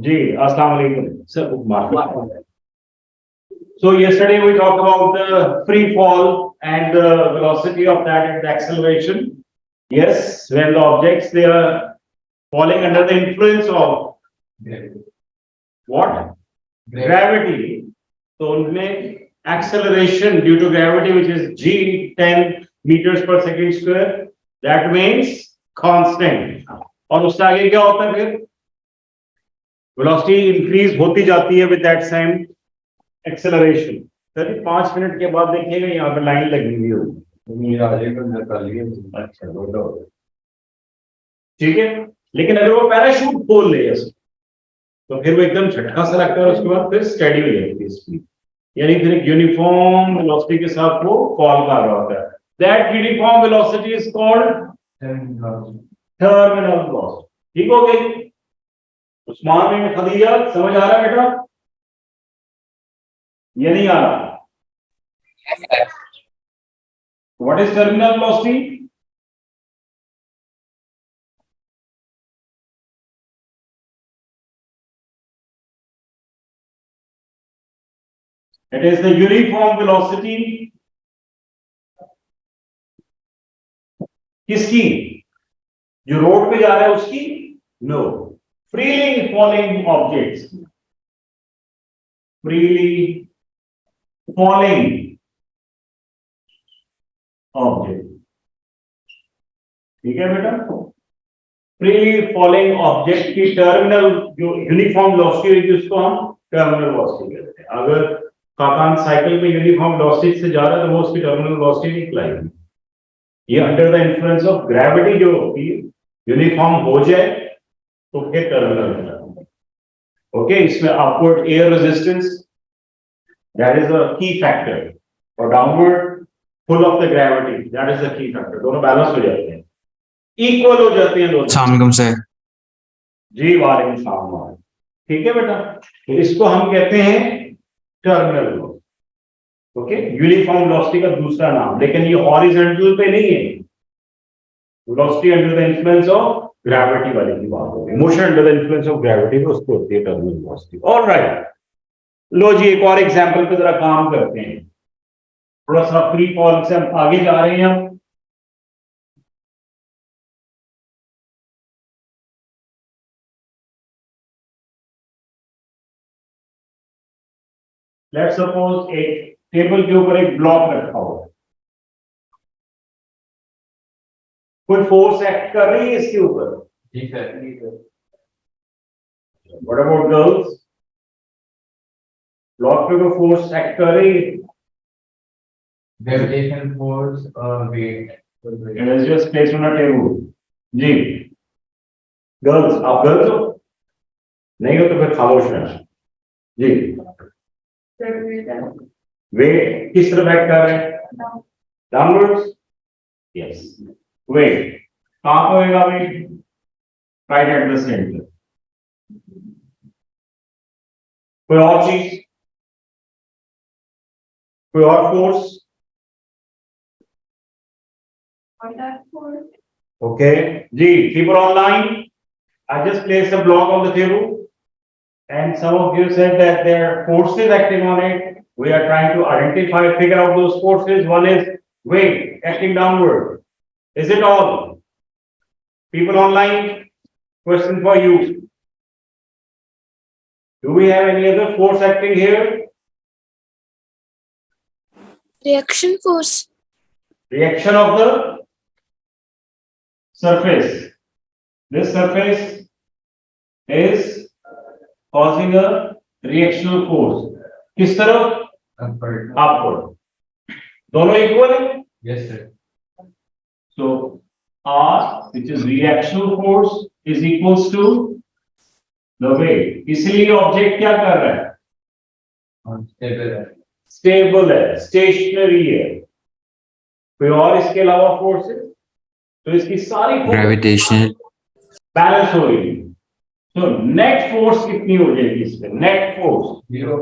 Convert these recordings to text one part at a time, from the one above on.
जी अस्सलाम वालेकुम sir. So yesterday we talked about the free fall and the velocity of that and the acceleration. Yes, when the objects they are falling under the influence of what? Gravity. So उनमें acceleration due to gravity, which is g 10 meters per second square, that means constant. और उससे आगे क्या होता है फिर? Velocity increase होती जाती है with that same acceleration. Sir 5 minute के बाद देखिएगा यहाँ पे लाइन लगी हुई होगी. अच्छा ठीक है. लेकिन अगर वो पैराशूट खोल ले तो फिर वो एकदम झटका सा लगता है और उसके बाद फिर स्टेडी हो जाती है स्पीड. यानी फिर एक यूनिफॉर्म वेलोसिटी के साथ वो फॉल कर रहा होता है. That uniform velocity is called terminal velocity. ठीक हो गई. उस्मान बिन खदीजा समझ आ रहा है बेटा? ये नहीं आ रहा? What is terminal velocity? It is the uniform velocity. किसकी? जो रोड पे जा रहा है उसकी? No. Freely falling objects. Freely falling object. ठीक है बेटा? Freely falling object की टर्मिनल जो यूनिफॉर्म वेलोसिटी है जिसको हम टर्मिनल वेलोसिटी कहते हैं. अगर काकान साइकिल में यूनिफॉर्म वेलोसिटी से जा रहा है तो वो उसकी टर्मिनल वेलोसिटी नहीं कहलाएगी. ये under the influence of gravity जो होती है यूनिफॉर्म हो जाए तो फिर टर्मिनल. ओके. इसमें upward air resistance that is a key factor और downward pull of the gravity that is the key factor. दोनों बैलेंस हो जाते हैं, इक्वल हो जाते हैं दोनों. अस्सलाम सर. जी वालेकुम सलाम. ठीक है बेटा. तो इसको हम कहते हैं terminal velocity. Okay. Uniform velocity का दूसरा नाम. लेकिन ये हॉरिजॉन्टल पे नहीं है. Velocity under the influence of gravity वाली की बात हो रही है. Motion under the influence of gravity में उसको होती है टर्मिनल वेलोसिटी. ऑलराइट. लो जी एक और एग्जांपल पे जरा काम करते हैं. थोड़ा सा फ्री फॉल से हम आगे जा रहे हैं. हम लेट्स सपोज एक टेबल के ऊपर एक ब्लॉक रखा हुआ है. कोई फोर्स एक्ट कर रही है इसके ऊपर? ठीक है. What about girls? ब्लॉक पे कोई फोर्स एक्ट कर रही है? ग्रेविटेशनल फोर्स और weight. It is just placed on a table. जी गर्ल्स, आप गर्ल्स हो? नहीं हो तो फिर खामोश रहना. जी वेट किस तरफ एक्ट कर रहे हैं? डाउनवर्ड्स. यस. वेट कहां पे होगा? Weight right at the centre. कोई और चीज, कोई और फोर्स? ओके जी. people online, I just placed a block on the table and some of you said that there are forces acting on it. We are trying to identify, figure out those forces. One is weight acting downward. Is it all? People online, question for you. Do we have any other force acting here? Reaction force. Reaction of the surface. This surface is causing a reactional force. किस तरफ? Upward. दोनों equal है? Yes sir. So R, which is reactional force, is equals to the weight. इसलिए object क्या कर रहा है? Stable है. स्टेबल है, स्टेशनरी है. कोई और इसके अलावा फोर्स है? तो इसकी सारी ग्रेविटेशनल बैलेंस हो रही है. तो नेट फोर्स कितनी हो जाएगी इसमें? Net force 0.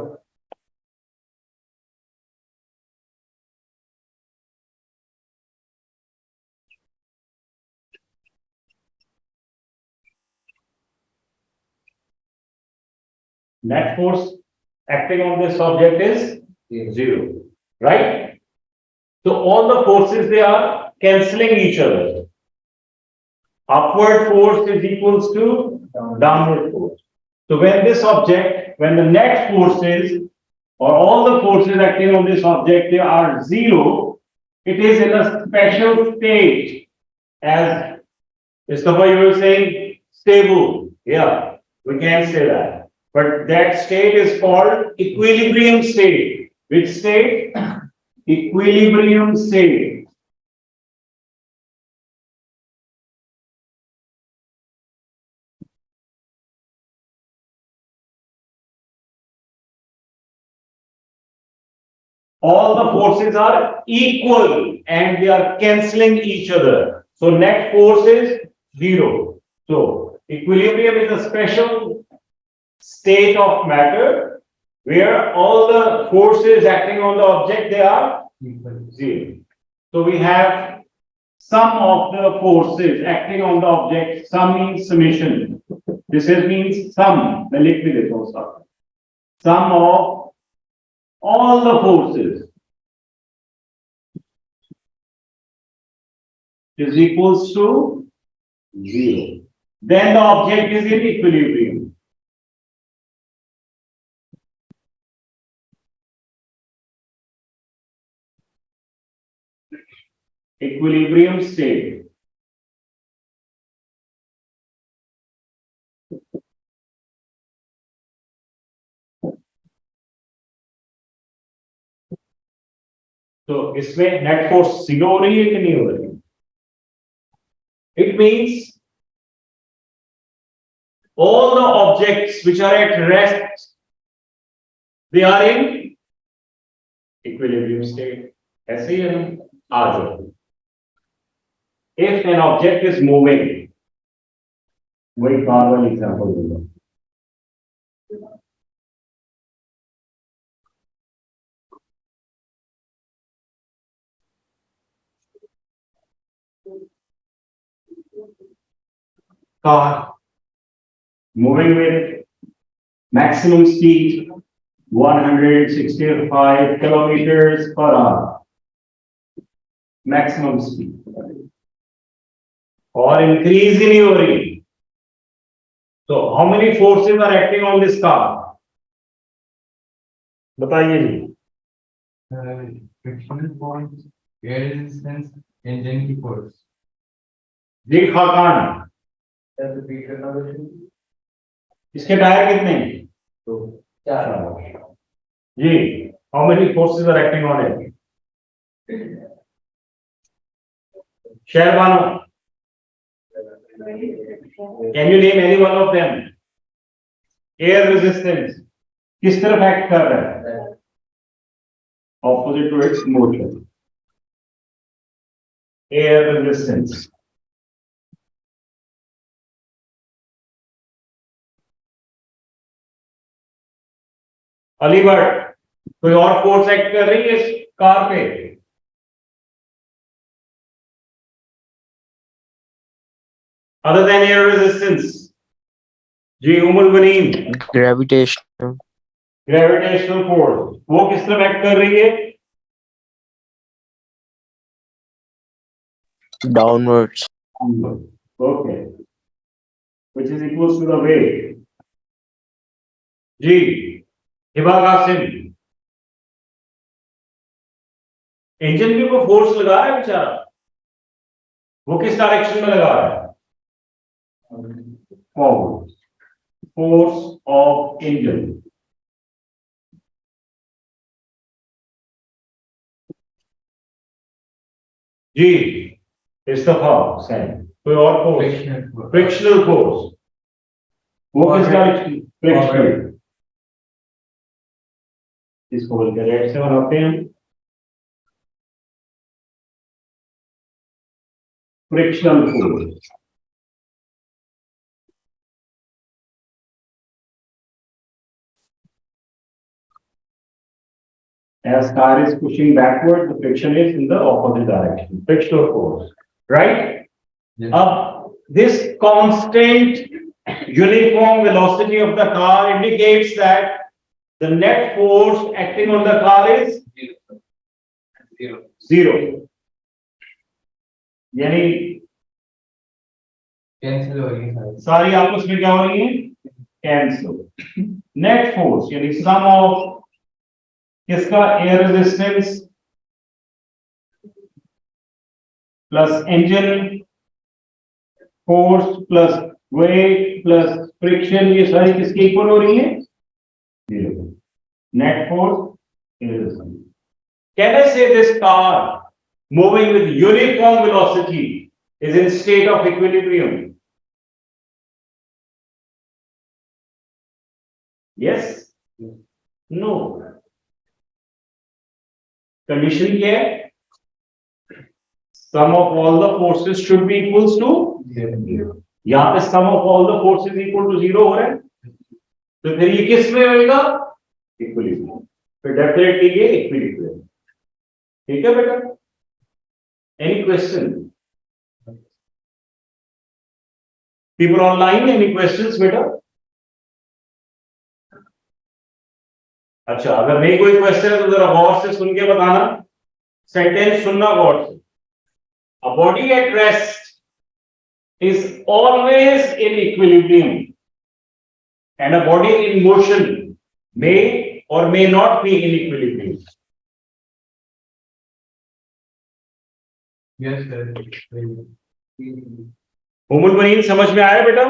Net force acting on this object is 0, right? So all the forces, they are cancelling each other. Upward force is equals to downward force. So when this object, when the net forces or all the forces acting on this object, they are 0, it is in a special state. As Mustafa, you were saying stable. Yeah, we can say that. But that state is called equilibrium state. Which state? Equilibrium state. All the forces are equal and they are cancelling each other. So net force is 0. So equilibrium is a special state of matter where all the forces acting on the object, they are 0. So we have sum of the forces acting on the object. Sum means summation. This is means sum. मैं लिख भी देता हूँ साथ में. Sum of all the forces is equals to 0. Then the object is in equilibrium. Equilibrium state. तो इसमें net force 0 हो रही है कि नहीं हो रही? It means all the objects which are at rest, they are in equilibrium state. ऐसे ही है ना? आ जाओ. If an object is moving, वही कार वाली एग्जांपल दूंगा. Car moving with maximum speed 165 kilometers per hour. Maximum speed. और increase ही नहीं हो रही. So how many forces are acting on this car? बताइए जी. Frictional force, air resistance, engine की force. जी खाकान. इसके टायर कितने हैं? जी. How many forces are acting on it? Sherbano. Can you name any one of them? Air resistance. किस तरफ act कर रहा है? Opposite to its motion. Air resistance. Aligarh कोई और फोर्स एक्ट कर रही है इस कार पे? Other than air resistance. जी उमर बनीम. Gravitational. Gravitational force. वो किस तरफ एक्ट कर रही है? Downwards. Okay. Which is equals to the weight. जी हिबा कासिम. इंजन के ऊपर फोर्स लगा रहा है बेचारा. वो किस डायरेक्शन में लगा रहा है? Forward. Force of engine. जी इस्तफा सेन. कोई और फोर्स? Frictional force. वो किस डायरेक्शन? फ्रिक्शनल. इसको बोलते हैं रेड से बनाते हैं. Frictional force. As car is pushing backward, the friction is in the opposite direction. Frictional force, right? Yes. This constant uniform velocity of the car indicates that the net force acting on the car is zero. यानी cancel हो रही है सारी आपस में क्या हो रही है, कैंसिल. नेट फोर्स यानी सम ऑफ किसका, air resistance plus engine force plus weight plus friction, ये सारी किसके इक्वल हो रही है, नेट फोर्स. कैन आई से this car moving with uniform velocity is in state of equilibrium? Yes? No. Condition क्या है? Sum of all the forces should be equals to 0. यहाँ पे sum of all the forces equal to 0 हो रहा है, तो फिर ये किस में होगा, इक्विलिब्रियम. फिर डेफिनेटली ये इक्विलिब्रियम. ठीक है बेटा? Any question? People online, any questions बेटा? अच्छा, अगर नहीं कोई क्वेश्चन है तो जरा गौर से सुन के बताना. सेंटेंस सुनना गौर से. A body at rest is always in equilibrium, and a body in motion may or may not be in equilibrium. Yes sir Humul Baneen समझ में आया बेटा?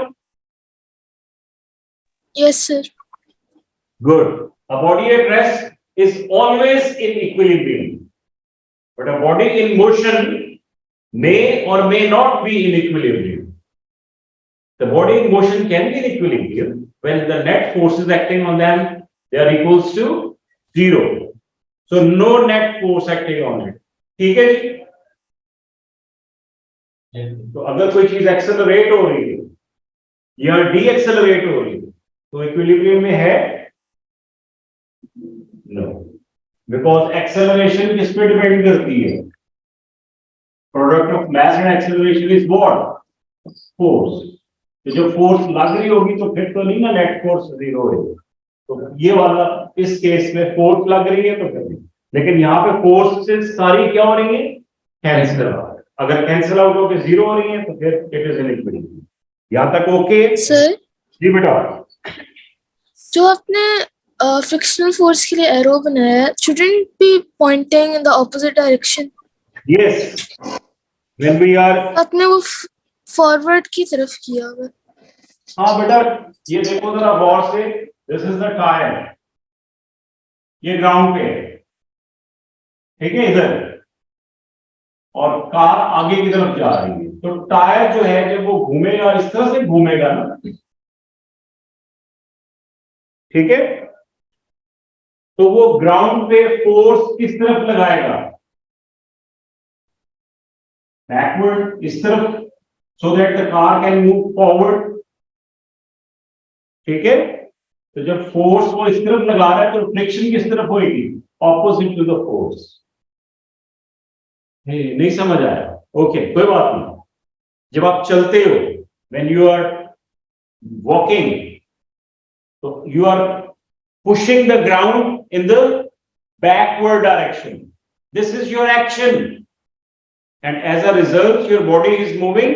Yes, sir. Good. A body at rest is always in equilibrium, but a body in motion may or may not be in equilibrium. The body in motion can be in equilibrium when the net forces acting on them, they are equals to 0. So no net force acting on it. ठीक है जी? तो अगर कोई चीज accelerate हो रही है या डी एक्सेलरेट हो रही है तो इक्विलिब्रियम में है, नो. बिकॉज एक्सेलरेशन किस पे डिपेंड करती है, product of mass and acceleration is what, force. तो जब फोर्स लग रही होगी तो फिर तो नहीं ना नेट फोर्स 0 है. तो ये वाला इस केस में फोर्स लग रही है तो फिर नहीं. लेकिन यहाँ पे फोर्स से सारी क्या हो रही है, कैंसिल. अगर कैंसिल आउट होकर 0 हो रही है तो फिर इट इज इन इक्विलिब्रियम. यहां तक ओके? Sir, जी बेटा. जो आपने फ्रिक्शनल फोर्स के लिए एरो बनाया है, shouldn't be pointing in the opposite direction. Yes, when we are. आपने वो फॉरवर्ड की तरफ किया हुआ. हाँ बेटा, ये देखो जरा गौर से. दिस इज द टायर, ये ग्राउंड पे है, ठीक है, इधर, और कार आगे की तरफ जा रही है. तो टायर जो है जब वो घूमेगा इस तरह से घूमेगा ना, ठीक है, तो वो ग्राउंड पे फोर्स किस तरफ लगाएगा, बैकवर्ड, इस तरफ, so that the car can move forward. ठीक है, तो जब फोर्स वो इस तरफ लगा रहा है तो फ्रिक्शन किस तरफ होगी, ऑपोजिट टू द फोर्स. नहीं समझ आया? ओके, कोई बात नहीं. जब आप चलते हो, व्हेन यू आर वॉकिंग, तो you are pushing the ground in the backward direction. This is your action, and as a result your body is moving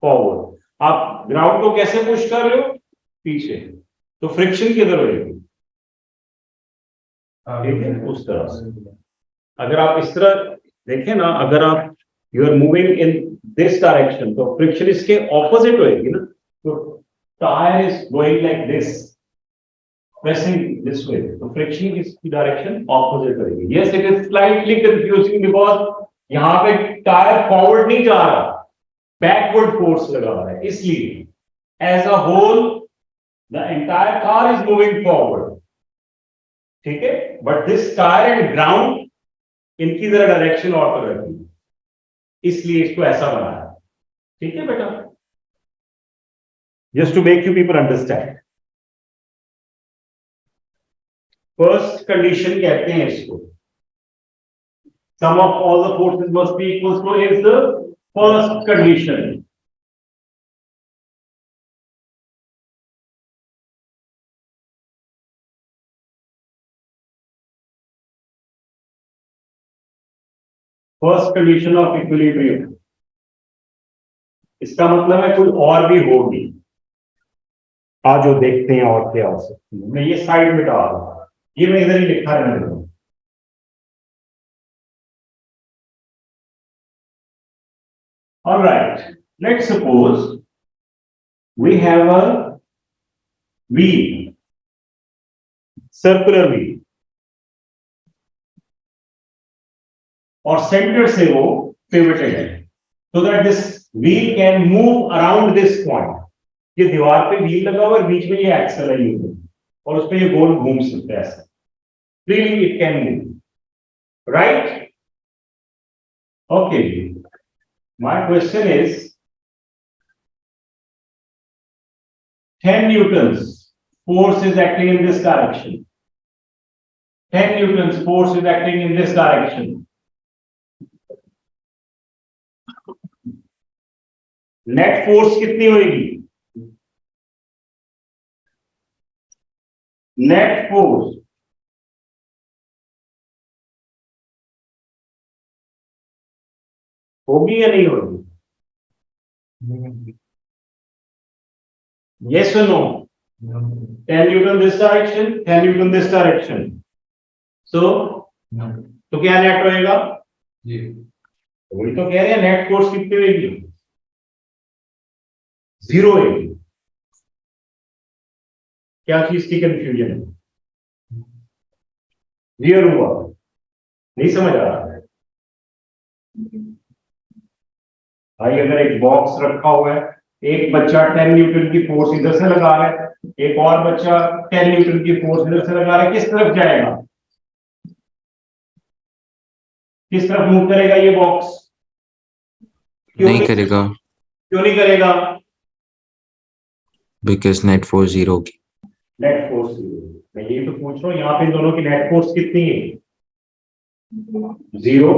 forward. आप ग्राउंड को कैसे पुश कर रहे हो, पीछे, तो फ्रिक्शन किधर होगी, ठीक है, उस तरह से. अगर आप इस तरह देखें ना, अगर आप you are moving in this direction तो फ्रिक्शन इसके ऑपोजिट होगी ना. तो tyre is going like this, pressing this way, तो फ्रिक्शन की डायरेक्शन ऑपोजिट होगी. Yes, it is slightly confusing because यहां पे टायर फॉरवर्ड नहीं जा रहा, बैकवर्ड फोर्स लगा रहा है, इसलिए as a whole the entire car is moving forward. ठीक है, but this tyre and ground, इनकी जरा डायरेक्शन और तरह की, इसलिए इसको ऐसा बनाया. ठीक है बेटा, just to make you people understand. First condition कहते हैं इसको, sum of all the forces must be equal to, is the first condition. First condition of equilibrium. इसका मतलब है कोई और भी होगी। आज जो देखते हैं और क्या हो सकती है। मैं ये साइड में डाल रहा हूं, ये मैं इधर ही लिखा रहने दूंगा। All right, let's suppose we have a wheel, circular wheel, और सेंटर से वो पिवटेड है, so that this wheel can move around this point. ये दीवार पे व्हील लगा हुआ है, बीच में ये एक्सल है ये, और उस पे ये गोल घूम सकता है ऐसा। Freely it can move, right? Okay. My question is 10 newtons force is acting in this direction. 10 newtons force is acting in this direction. Net force कितनी होगी? नेट फोर्स होगी या नहीं होगी? Yes or no? 10 newton this direction, 10 newton this direction. So, तो क्या net रहेगा? वही तो कह रहे हैं, नेट फोर्स कितनी होगी? 0 होगी। क्या चीज की कंफ्यूजन है? क्लियर हुआ? नहीं समझ आ रहा है? भाई अगर एक बॉक्स रखा हुआ है, एक बच्चा 10 न्यूटन की फोर्स इधर से लगा रहा है, एक और बच्चा 10 न्यूटन की फोर्स इधर से लगा रहा है, किस तरफ जाएगा? किस तरफ मूव करेगा ये बॉक्स? नहीं करेगा क्यों नहीं करेगा? बिकॉज नेट फोर्स 0 होगी। Net force 0। मैं यही तो पूछ रहा हूँ, यहाँ पे इन दोनों की नेट फोर्स कितनी है? 0।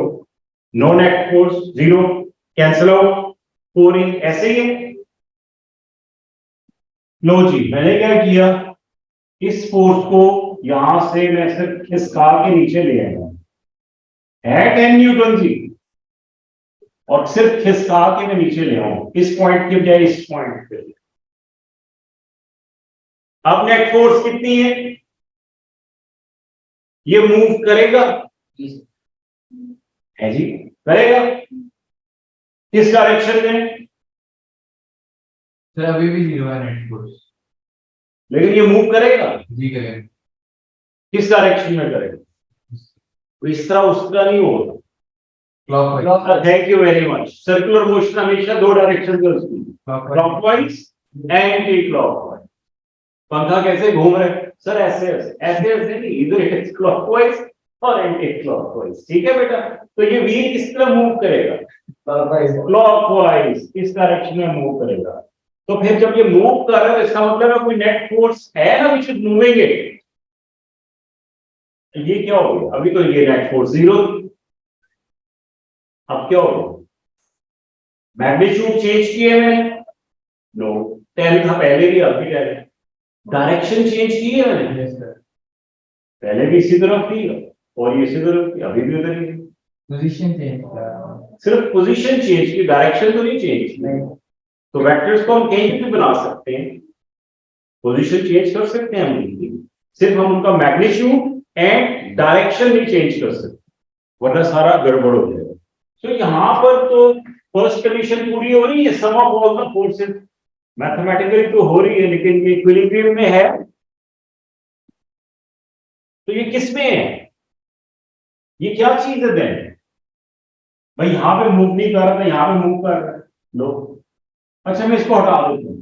No net force 0, cancel out, 4 ऐसे ही है। लो जी, मैंने क्या किया, इस फोर्स को यहां से मैं सिर्फ खिसका के नीचे ले आया है 10 न्यूटन जी, और सिर्फ खिसका के मैं नीचे ले आऊं इस पॉइंट के बजाय इस पॉइंट पे। अब नेट फोर्स कितनी है? ये मूव करेगा है जी, करेगा किस डायरेक्शन में? सर अभी भी 0 है नेट फोर्स। लेकिन ये मूव करेगा जी करेगा। किस डायरेक्शन में करेगा? तो इस तरह उस तरह नहीं होगा। Clockwise. Thank you very much. Circular motion हमेशा 2 डायरेक्शन में उसकी, क्लॉकवाइज एंटी क्लॉकवाइज। पंखा कैसे घूम रहा है सर? ऐसे ऐसे ऐसे ऐसे नहीं, इधर क्लॉकवाइज और एंटी क्लॉकवाइज। ठीक है बेटा? तो ये व्हील किस तरह मूव करेगा? क्लॉकवाइज, इस डायरेक्शन में मूव करेगा। तो फिर जब ये मूव कर रहा है, इसका मतलब है कोई नेट फोर्स है ना, विच इज मूविंग इट। ये क्या हो गया? अभी तो ये नेट फोर्स 0। अब क्या हो गया? मैग्नीट्यूड चेंज किए मैंने? नो, 10 था पहले भी, अभी 10 है। डायरेक्शन चेंज की है मैंने? पहले भी इसी तरफ थी और ये इसी तरफ थी, अभी भी उधर ही है। पोजीशन चेंज किया, सिर्फ पोजीशन चेंज की, डायरेक्शन तो नहीं चेंज की। तो वेक्टर्स को हम कहीं भी बना सकते हैं, पोजीशन चेंज कर सकते हैं हम, सिर्फ हम उनका मैग्नीट्यूड एंड डायरेक्शन नहीं चेंज कर सकते, वरना सारा गड़बड़ हो जाएगा। तो यहाँ पर तो फर्स्ट कंडीशन पूरी हो रही है, sum of all the forces mathematically तो हो रही है, लेकिन ये इक्विलिब्रियम में है। तो ये किस में है? ये क्या चीज है देन? भाई यहां पे मूव नहीं कर रहा था, यहां पे मूव कर रहा है। लो, अच्छा मैं इसको हटा देता हूं।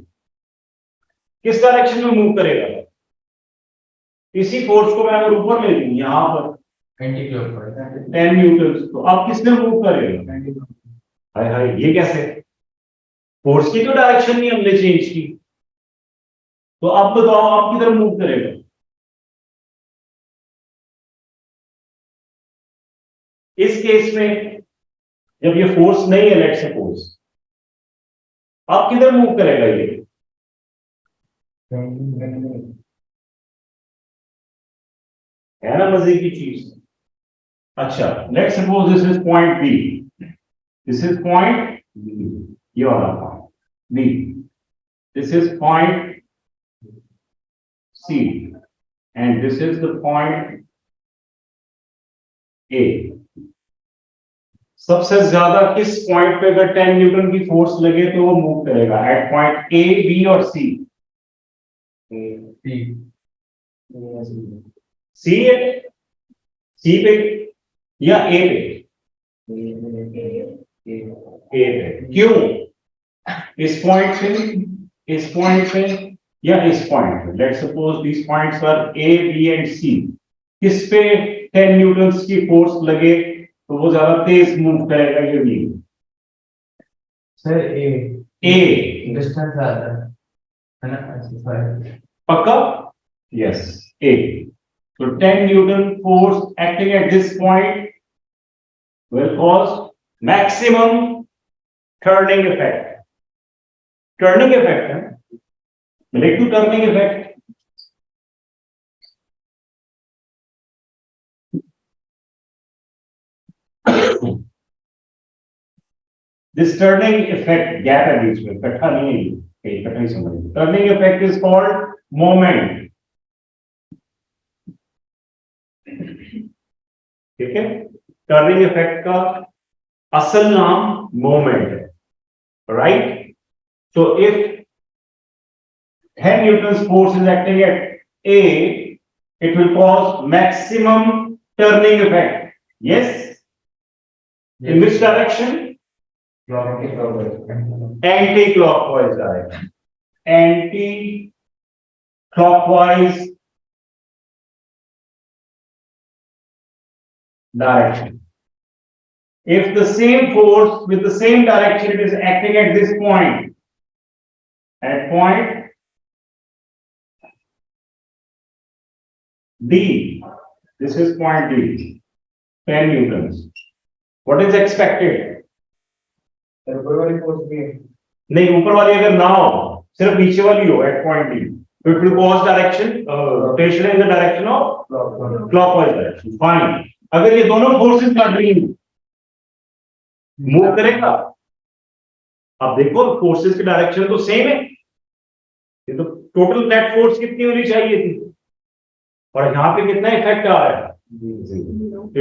किस डायरेक्शन में मूव करेगा? इसी फोर्स को मैं अगर ऊपर ले लूं यहां पर एंटी क्लॉकवाइज 10 न्यूटन, तो अब किसने मूव करेगा? हाय हाय, ये कैसे? फोर्स की तो डायरेक्शन नहीं हमने चेंज की। तो अब बताओ आप किधर मूव करेगा? इस केस में जब ये फोर्स नहीं है, लेट सपोज, अब किधर मूव करेगा ये? है ना मजे की चीज? अच्छा, let's suppose this is point B. This is point B. ये वाला point B. This is point C. And this is the point A. सबसे ज्यादा किस पॉइंट पे अगर 10 न्यूटन की फोर्स लगे तो वो मूव करेगा एट पॉइंट A, B और C? C है, C पे या A पे? A पे। क्यों? इस पॉइंट पे या इस पॉइंट पे? Let's suppose this points are A, B and C। किस पे 10 न्यूटन की फोर्स लगे तो वो ज्यादा तेज मूव करेगा ये भी? Sir A। डिस्टेंस ज्यादा है ना? पक्का? Yes, A. So 10 Newton force acting at this point will cause maximum turning effect. Turning effect, है? Relate to turning effect. This turning effect, gap है बीच में, इकट्ठा नहीं समझ। Turning effect is called moment. ठीक है? टर्निंग इफेक्ट का असल नाम मोमेंट है, right? So if 10 Newton force is acting at A, it will cause maximum turning effect. Yes? In which direction? Anti-clockwise direction. Anti-clockwise direction. If the same force with the same direction it is acting at this point, at point D, this is point D, 10 newtons. What is expected? नहीं, ऊपर वाली अगर ना हो, सिर्फ नीचे वाली हो at point D, so it will cause direction, rotation in the direction of clockwise direction. Fine. अगर ये दोनों फोर्सेस लड़ रही हैं, मूव करेगा? अब देखो फोर्सेस की डायरेक्शन तो सेम है, ये तो टोटल नेट फोर्स कितनी होनी चाहिए थी, और यहाँ पे कितना इफेक्ट आ रहा है?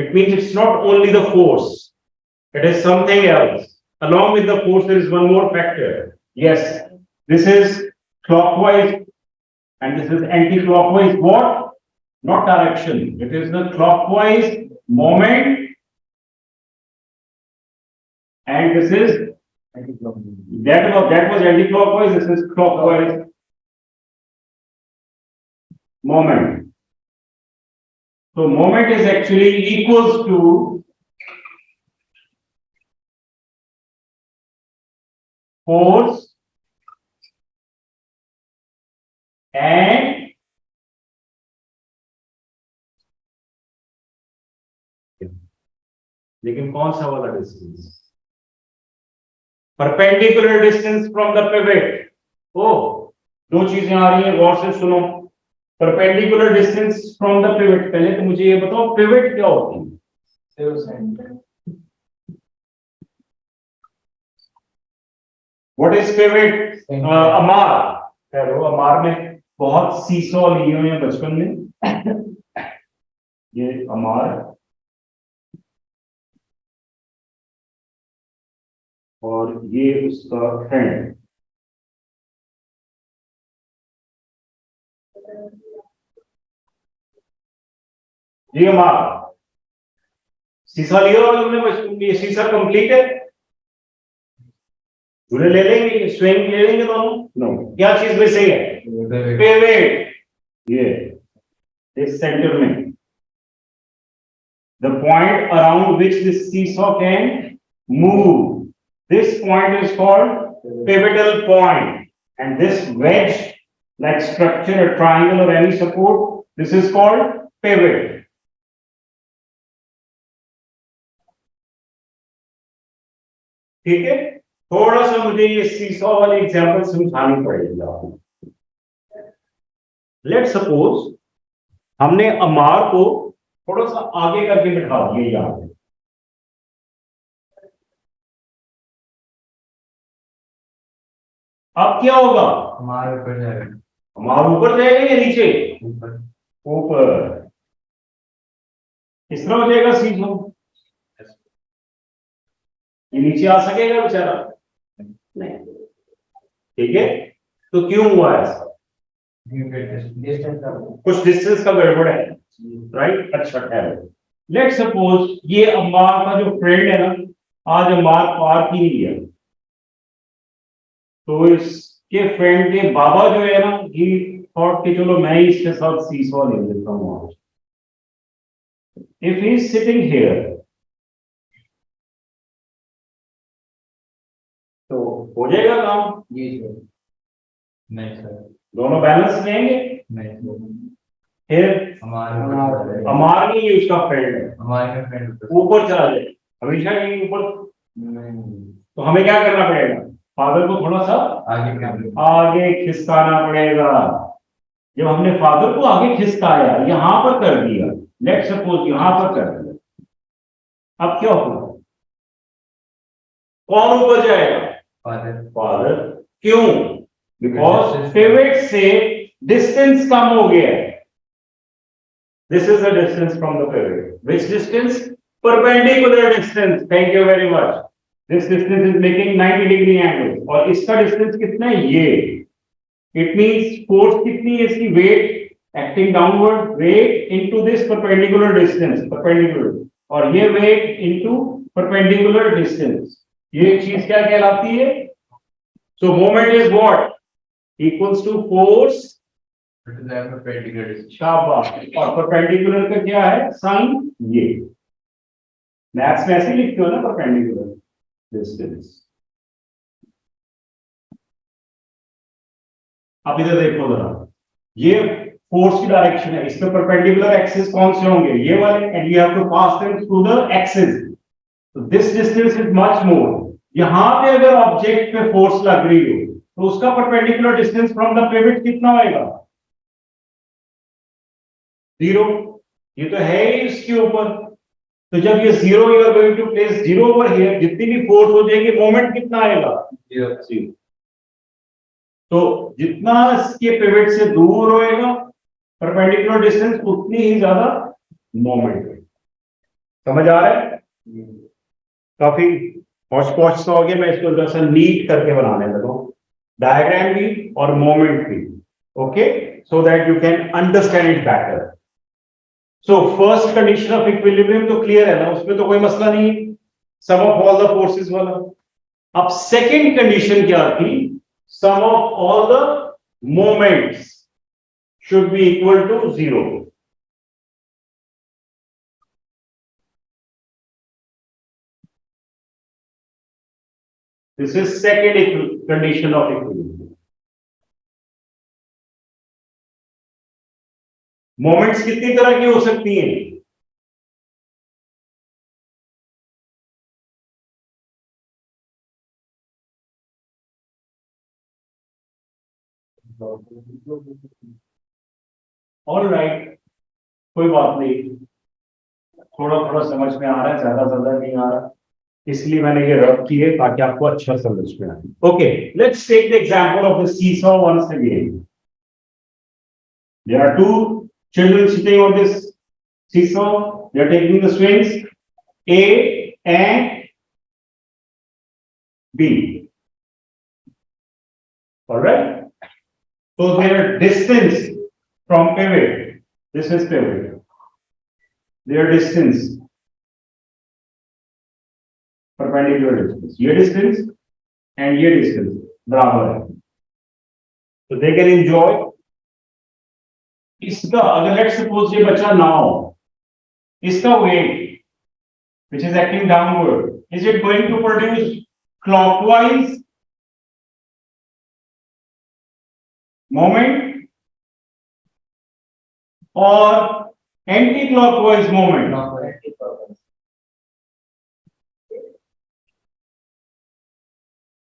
It means it's not only the force, it is something else. Along with the force there is one more factor. Yes, this is clockwise and this is anti-clockwise. What? Not direction, it is the clockwise moment, and this is that was anti-clockwise, this is clockwise moment. So moment is actually equals to force and लेकिन कौन सा वाला distance? Perpendicular distance from the pivot. ओ, दो चीजें आ रही हैं, गौर से सुनो. Perpendicular distance from the pivot. पहले तो मुझे ये बताओ पिवट क्या होती है? What is pivot? Ammar. Hello, Ammar में बहुत सीसॉ लिए हुए हैं बचपन में. ये अमार और ये उसका हैंड. जी अमार, शीशा लिया और तुमने बचपन में? ये शीशा कंप्लीट है? झूले ले लेंगे, स्विंग ले लेंगे दोनों? नो. क्या चीज में सही है? पिवट. ये इस सेंटर में, the point around which this seesaw can move, this point is called pivotal point, and this wedge like structure, a triangle or any support, this is called pivot. ठीक है? थोड़ा सा मुझे ये सीसॉ वाली एग्जांपल समझानी पड़ेगी आपको. लेट्स सपोज हमने अमार को थोड़ा सा आगे करके बिठा दिए यहाँ पे। अब क्या होगा, हमारे ऊपर जाएगा, हमारे ऊपर जाएगा या नीचे, ऊपर। ऊपर। किस तरह हो जाएगा सीधो, ये नीचे आ सकेगा बेचारा, नहीं। ठीक है, तो क्यों हुआ ऐसा, कुछ डिस्टेंस का गड़बड़ है, राइट। अच्छा ठहरो, लेट सपोज ये अम्मार का जो फ्रेंड है ना, आज अम्मार पार्क ही नहीं गया, तो इसके फ्रेंड के बाबा जो है ना, ही थॉट कि चलो मैं ही इसके साथ सीसॉ ले लेता हूँ आज। If he is sitting here, तो हो जाएगा काम, नहीं सर, दोनों बैलेंस लेंगे। नहीं सर, फिर हमारे अमार नहीं, ये उसका फ्रेंड है, हमारे फ्रेंड ऊपर चला जाए, हमेशा यही ऊपर। नहीं, तो हमें क्या करना पड़ेगा, फादर को थोड़ा सा आगे खिसकाना पड़ेगा। जब हमने फादर को आगे खिसकाया, यहां पर कर दिया, लेट सपोज यहां पर कर दिया, अब क्या होगा, कौन ऊपर जाएगा, फादर। फादर। क्यों, बिकॉज पिवट से डिस्टेंस कम हो गया है। This is the distance from the pivot, which distance, perpendicular distance, thank you very much. This distance is making 90 degree angle, और इसका डिस्टेंस कितना है, ये। इट मींस फोर्स कितनी है इसकी, weight acting downward, weight into this perpendicular distance, perpendicular, और ये वेट इनटू परपेंडिकुलर डिस्टेंस, ये चीज क्या कहलाती है। So moment is what, equals to force, शाबाश, और परपेंडिकुलर का क्या है साइन, ये मैथ्स में ऐसे लिखते हो ना, परपेंडिकुलर डिस्टेंस। अब इधर देखो जरा, ये फोर्स की डायरेक्शन है, इसमें परपेंडिकुलर एक्सिस कौन से होंगे, ये वाले, and you have to pass them through the axis, तो this distance is much more. यहां पे अगर ऑब्जेक्ट पे फोर्स लग रही हो, तो उसका perpendicular distance from the pivot कितना होएगा, 0। ये तो है ही इसके ऊपर, तो जब ये 0, you are going to place 0 over here, जितनी भी फोर्स हो जाएगी, मोमेंट कितना आएगा, 0। तो जितना इसके पिवट से दूर होएगा परपेंडिकुलर डिस्टेंस, उतनी ही ज्यादा मोमेंट है। समझ आ रहा है, काफी पहुंच पहुंच सा हो गया, मैं इसको जरा सा नीट करके बनाने लगा, डायग्राम भी और मोमेंट भी, okay, so that you can understand it better. So first condition of equilibrium तो क्लियर है ना, उसमें तो कोई मसला नहीं, सम ऑफ ऑल द फोर्सेस वाला। अब सेकंड कंडीशन क्या थी, sum of all the moments should be equal to 0. This is second condition of equilibrium. Moments कितनी तरह की हो सकती हैं, ऑल राइट, कोई बात नहीं, थोड़ा थोड़ा समझ में आ रहा है, ज्यादा नहीं आ रहा, इसलिए मैंने ये रब की है ताकि आपको अच्छा समझ में आए। Okay, let's take the example of the seesaw once again. There are two children sitting on this seesaw, they are taking the swings A and B. All right. So their distance from pivot, this is pivot. Their distance, perpendicular distance. ये distance and ये distance बराबर है. So they can enjoy. इसका अगर let's suppose ये बच्चा ना हो, इसका weight which is acting downward, is it going to produce clockwise moment or anti-clockwise moment?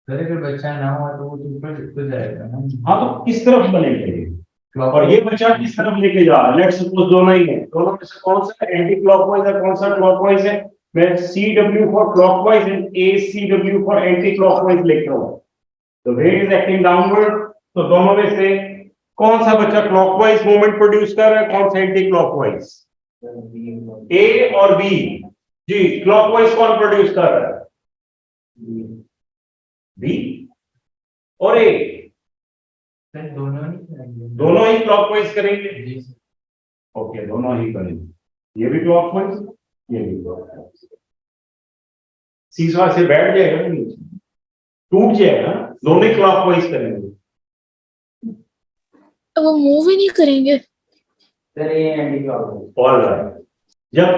अगर बच्चा ना हो तो वो ऊपर जाएगा ना। हाँ, तो किस तरफ बनेगा ये? और ये बच्चा किस तरफ लेके जा रहा है, लेट्स सपोज दोनों ही है, दोनों में से कौन सा एंटी क्लॉकवाइज है, कौन सा क्लॉकवाइज है, मैं CW for clockwise and ACW for anti clockwise लिख रहा हूं, तो वेट इज एक्टिंग डाउनवर्ड, तो दोनों में से कौन सा बच्चा क्लॉकवाइज मूवमेंट प्रोड्यूस कर रहा है, कौन सा एंटी क्लॉकवाइज, ए और बी, जी क्लॉकवाइज कौन प्रोड्यूस कर रहा है, बी और ए, सर दोनों नहीं करेंगे। दोनों ही क्लॉकवाइज करेंगे, जी सर। ओके दोनों ही करेंगे, ये भी क्लॉकवाइज, ये भी क्लॉकवाइज, सीसॉ से बैठ जाएगा ना नीचे, टूट जाएगा, दोनों ही क्लॉकवाइज करेंगे, अब वो मूव ही नहीं करेंगे। सर ये एंटी क्लॉकवाइज। ऑलराइट, जब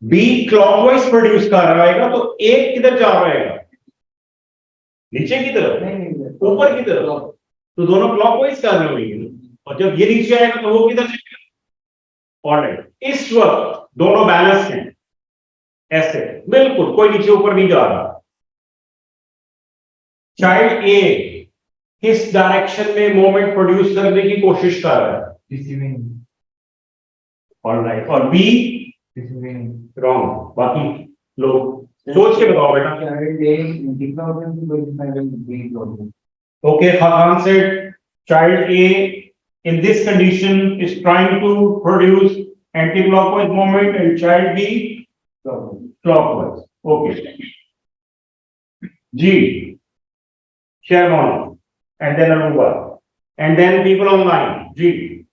बी क्लॉकवाइज प्रोड्यूस कर रहा रहेगा तो ए किधर जा रहेगा, नीचे की तरफ, नहीं ऊपर की तरफ, तो दोनों क्लॉकवाइज कर रहे होंगे, और जब ये नीचे आएगा तो वो किधर जाएगा, ऑलराइट, इस वक्त दोनों बैलेंस हैं, ऐसे बिल्कुल कोई नीचे ऊपर नहीं जा रहा, चाइल्ड ए किस डायरेक्शन में मोमेंट प्रोड्यूस करने की कोशिश कर रहा है, रिसीविंग। ऑलराइट, और बी रिसीविंग। रॉन्ग, बाकी लोग सोच के बताओ बेटा, एंटी क्लॉकवाइज को define B clockwise. okay, Khan said child A in this condition is trying to produce anti-clockwise movement and child B clockwise. Okay. G, Sherman, and then Aruba, and then people online. G.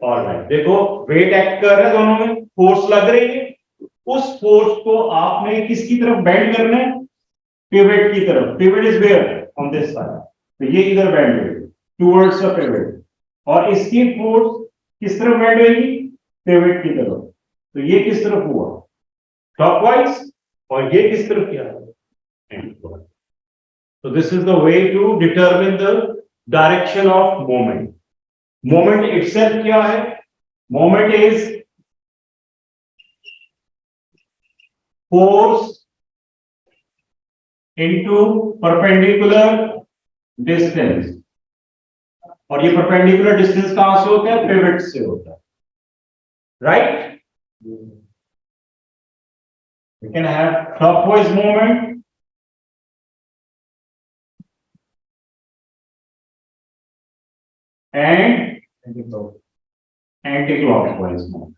All right. देखो weight act कर रहा है, दोनों में force लग रही है, उस फोर्स को आपने किसकी तरफ बेंड करना है, पिवट की तरफ, pivot is where on this side, तो ये इधर बेंड होगी टुवर्ड्स द पिवट, और इसकी फोर्स किस तरफ बेंड होगी, पिवट की तरफ, तो ये किस तरफ हुआ, क्लॉकवाइज, और ये किस तरफ किया, तो this is the way to determine the direction of moment. Moment itself क्या है, moment is force into perpendicular distance, और ये perpendicular distance कहां से होता है, पिवट से होता है, right, you can have clockwise movement and anti-clockwise movement.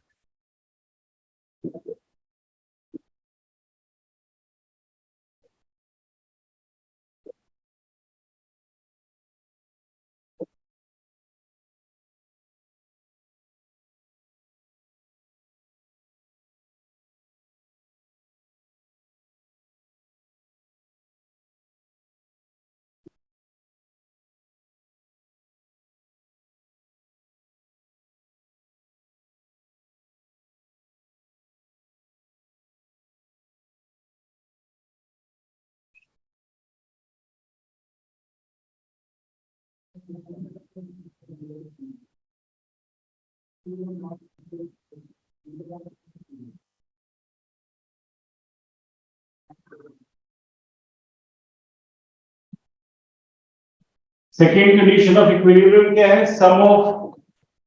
Second condition of equilibrium क्या है, sum of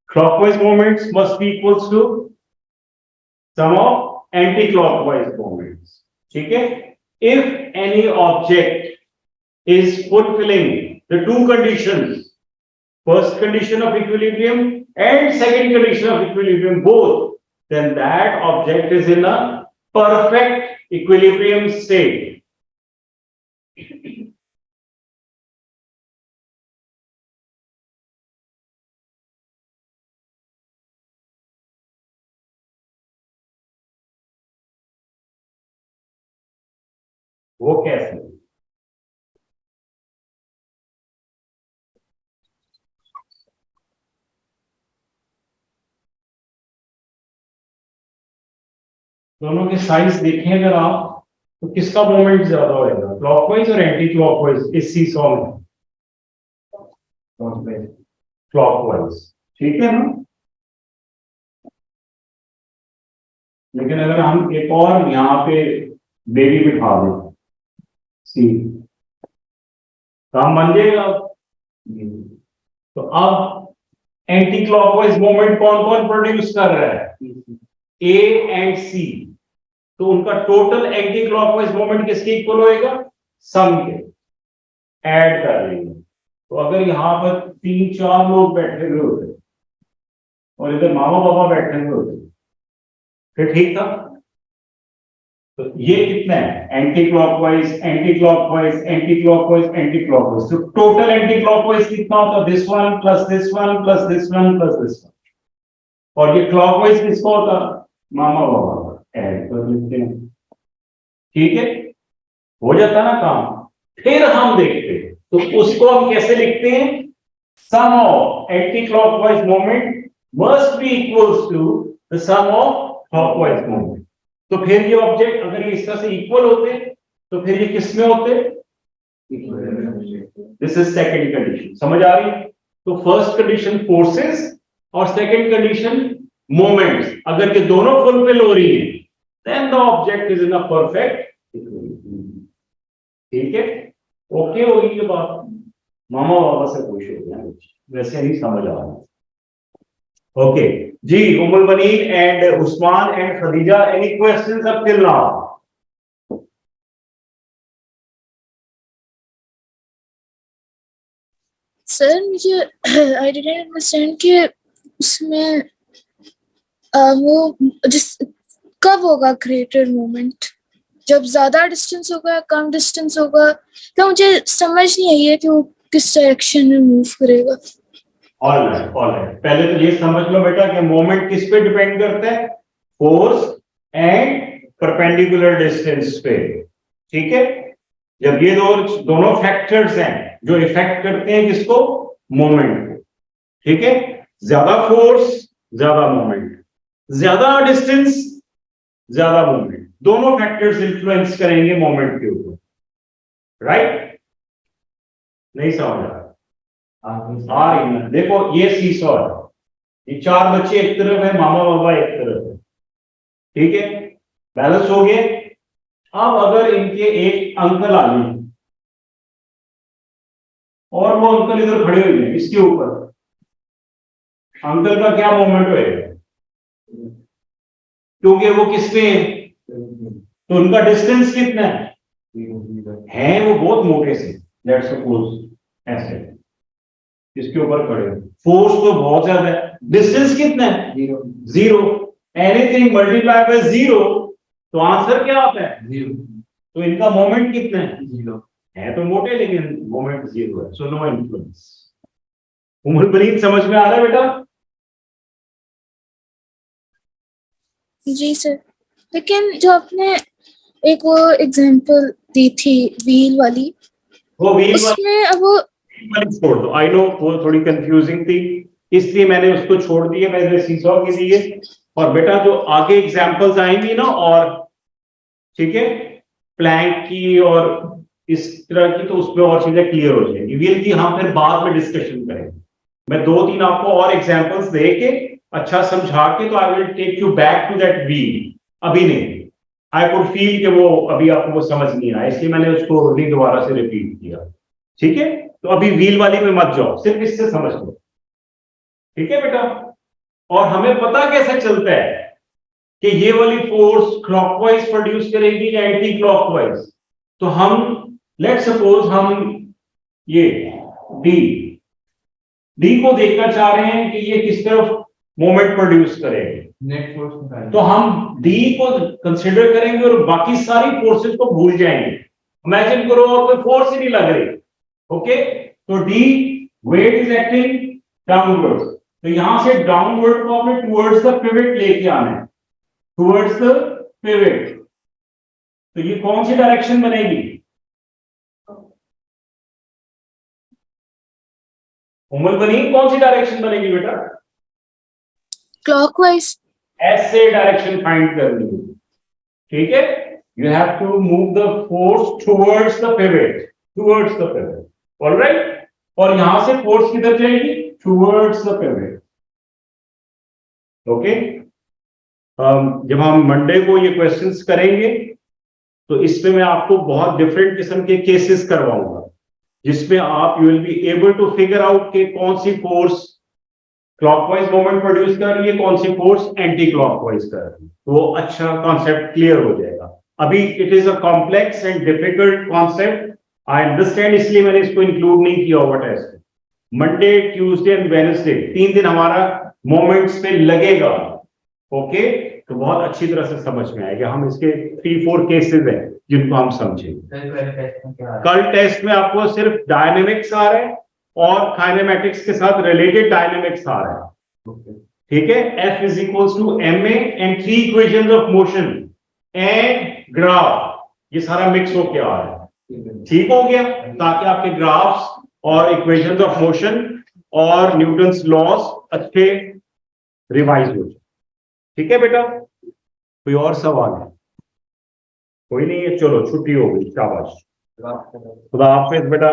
clockwise moments must be equals to sum of anti-clockwise moments, ठीक है, if any object is fulfilling the two conditions, first condition of equilibrium and second condition of equilibrium both, then that object is in a perfect equilibrium state. वो कैसे, दोनों के size देखें अगर आप, तो किसका मोमेंट ज्यादा होगा, क्लॉकवाइज और एंटी क्लॉकवाइज, इस सीसॉ में क्लॉकवाइज, ठीक है ना, लेकिन अगर हम एक और यहाँ पे बेबी बिठा दें, सी काम बन जाएगा। तो अब एंटी क्लॉकवाइज मोमेंट कौन कौन प्रोड्यूस कर रहा है? ए एंड सी। तो उनका टोटल एंटी क्लॉकवाइज मोमेंट किसके इक्वल होएगा? सम के। ऐड कर लेंगे। तो अगर यहां पर 3-4 लोग बैठे हुए होते और इधर मामा पापा बैठे हुए होते फिर ठीक था। तो ये कितना है? Anti clockwise, anti clockwise, anti clockwise, anti clockwise. तो टोटल एंटी क्लॉकवाइज कितना होता? This one plus this one plus this one plus this one. और ये क्लॉकवाइज किसका होता? मामा पापा। ऐड कर लेते हैं। ठीक है, हो जाता ना काम। फिर हम देखते हैं तो उसको हम कैसे लिखते हैं? Sum of anti clockwise moment must be equals to the sum of clockwise moment. तो फिर ये ऑब्जेक्ट अगर ये इस तरह से इक्वल होते तो फिर ये किस में होते? This is second condition. समझ आ रही है? तो फर्स्ट कंडीशन फोर्सेस और सेकंड कंडीशन मोमेंट्स अगर ये दोनों फुलफिल हो रही है then the object is in a perfect equilibrium. ठीक है, ओके होगी ये बात। मामा बाबा से पूछ रहे हैं, वैसे नहीं समझ आ रहा। ओके जी, Ummul Baneen and Usman and Khadija, any questions up till now? Sir मुझे आई डिडंट अंडरस्टैंड कि उसमें वो जिस कब होगा ग्रेटर मोमेंट, जब ज्यादा डिस्टेंस होगा या कम डिस्टेंस होगा? तो मुझे समझ नहीं आई है कि वो किस डायरेक्शन में मूव करेगा। ऑलराइट ऑलराइट, पहले तो ये समझ लो बेटा कि मोमेंट किस पे डिपेंड करता है? फोर्स एंड परपेंडिकुलर डिस्टेंस पे। ठीक है, जब ये दोनों फैक्टर्स हैं जो इफेक्ट करते हैं किसको? मोमेंट को। ठीक है, ज्यादा फोर्स ज्यादा मोमेंट, ज्यादा डिस्टेंस ज्यादा मोमेंट, दोनों फैक्टर्स इंफ्लुएंस करेंगे मोमेंट के ऊपर। राइट? नहीं समझ आ रही है? देखो ये सीसॉ है, ये 4 बच्चे एक तरफ है, मामा बाबा एक तरफ है। ठीक है, बैलेंस हो गए। अब अगर इनके एक अंकल आ गए और वो अंकल इधर खड़े हुए हैं इसके ऊपर, अंकल का क्या मोमेंट होएगा? क्योंकि वो किस पे है? तो उनका डिस्टेंस कितना है? वो बहुत मोटे से, लेट्स सपोज ऐसे इसके ऊपर खड़े हो, फोर्स तो बहुत ज्यादा है, डिस्टेंस कितना है? 0। एनीथिंग मल्टीप्लाई बाय 0 तो आंसर क्या आता है? 0। तो इनका मोमेंट कितना है? 0 है। तो मोटे लेकिन मोमेंट 0 है, सो नो इन्फ्लुएंस। उमर बनीन समझ में आ रहा है बेटा? जी सर, लेकिन जो आपने एक वो एग्जांपल दी थी व्हील वाली, वो व्हील उसमें अब वो वाली छोड़ दो। आई नो वो थोड़ी कंफ्यूजिंग थी, इसलिए मैंने उसको छोड़ दिया, मैंने सीसॉ के लिए। और बेटा जो आगे एग्जांपल्स आएंगी ना, और ठीक है, प्लैंक की और इस तरह की, तो उसमें और चीजें क्लियर हो जाएंगी। व्हील की हम फिर बाद में डिस्कशन करेंगे। मैं 2-3 आपको और एग्जांपल्स दे के अच्छा समझा के, तो I will take you back to that wheel. अभी नहीं, आई कुड फील कि वो अभी आपको वो समझ नहीं आया, इसलिए मैंने उसको नहीं दोबारा से रिपीट किया। ठीक है, तो अभी व्हील वाली में मत जाओ, सिर्फ इससे समझ लो। ठीक है बेटा? और हमें पता कैसे चलता है कि ये वाली फोर्स क्लॉकवाइज प्रोड्यूस करेगी या एंटी क्लॉकवाइज? तो हम लेट्स सपोज हम ये डी को देखना चाह रहे हैं कि ये किस तरफ मोमेंट प्रोड्यूस करेंगे। नेट फोर्स तो हम डी को कंसीडर करेंगे और बाकी सारी फोर्सेस को भूल जाएंगे। इमेजिन करो और कोई फोर्स ही नहीं लग रही। ओके, तो the weight is acting downwards, तो यहां से डाउनवर्ड को हमें टुवर्ड्स द पिवट लेके आना है, टुवर्ड्स द पिवट। तो ये कौन सी डायरेक्शन बनेगी? उमर बनी कौन सी डायरेक्शन बनेगी बेटा? क्लॉकवाइज। ऐसे डायरेक्शन फाइंड करनी है। ठीक है, you have to move the force towards the pivot, towards the pivot. Alright, और यहां से फोर्स किधर जाएगी? Towards the pivot. ओके, जब हम मंडे को ये क्वेश्चंस करेंगे तो इसमें मैं आपको बहुत डिफरेंट किस्म के केसेस करवाऊंगा। जिसमें आप you will be able to figure out कि कौन सी फोर्स क्लॉकवाइज मोमेंट प्रोड्यूस कर रही है, कौन सी फोर्स एंटी क्लॉकवाइज कर रही है, तो वो अच्छा कॉन्सेप्ट क्लियर हो जाएगा। अभी it is a complex and difficult concept, I understand, इसलिए मैंने इसको इंक्लूड नहीं किया हुआ टेस्ट में। मंडे, ट्यूसडे एंड वेडनेसडे 3 दिन हमारा मोमेंट्स पे लगेगा, ओके, तो बहुत अच्छी तरह से समझ में आएगा। हम इसके 3-4 केसेस हैं जिनको हम समझेंगे। कल टेस्ट में आपको सिर्फ डायनेमिक्स आ रहा है और काइनेमेटिक्स के साथ रिलेटेड डायनेमिक्स आ रहा है, ठीक है। F is equals to ma and 3 equations of motion and graph, ये सारा मिक्स होके आ रहा है, ठीक हो गया, ताकि आपके ग्राफ्स और इक्वेशंस ऑफ मोशन और न्यूटन्स लॉज अच्छे रिवाइज हो जाए, ठीक है बेटा। कोई और सवाल है? कोई नहीं है, चलो छुट्टी हो गई, शाबाश, खुदा हाफिज बेटा।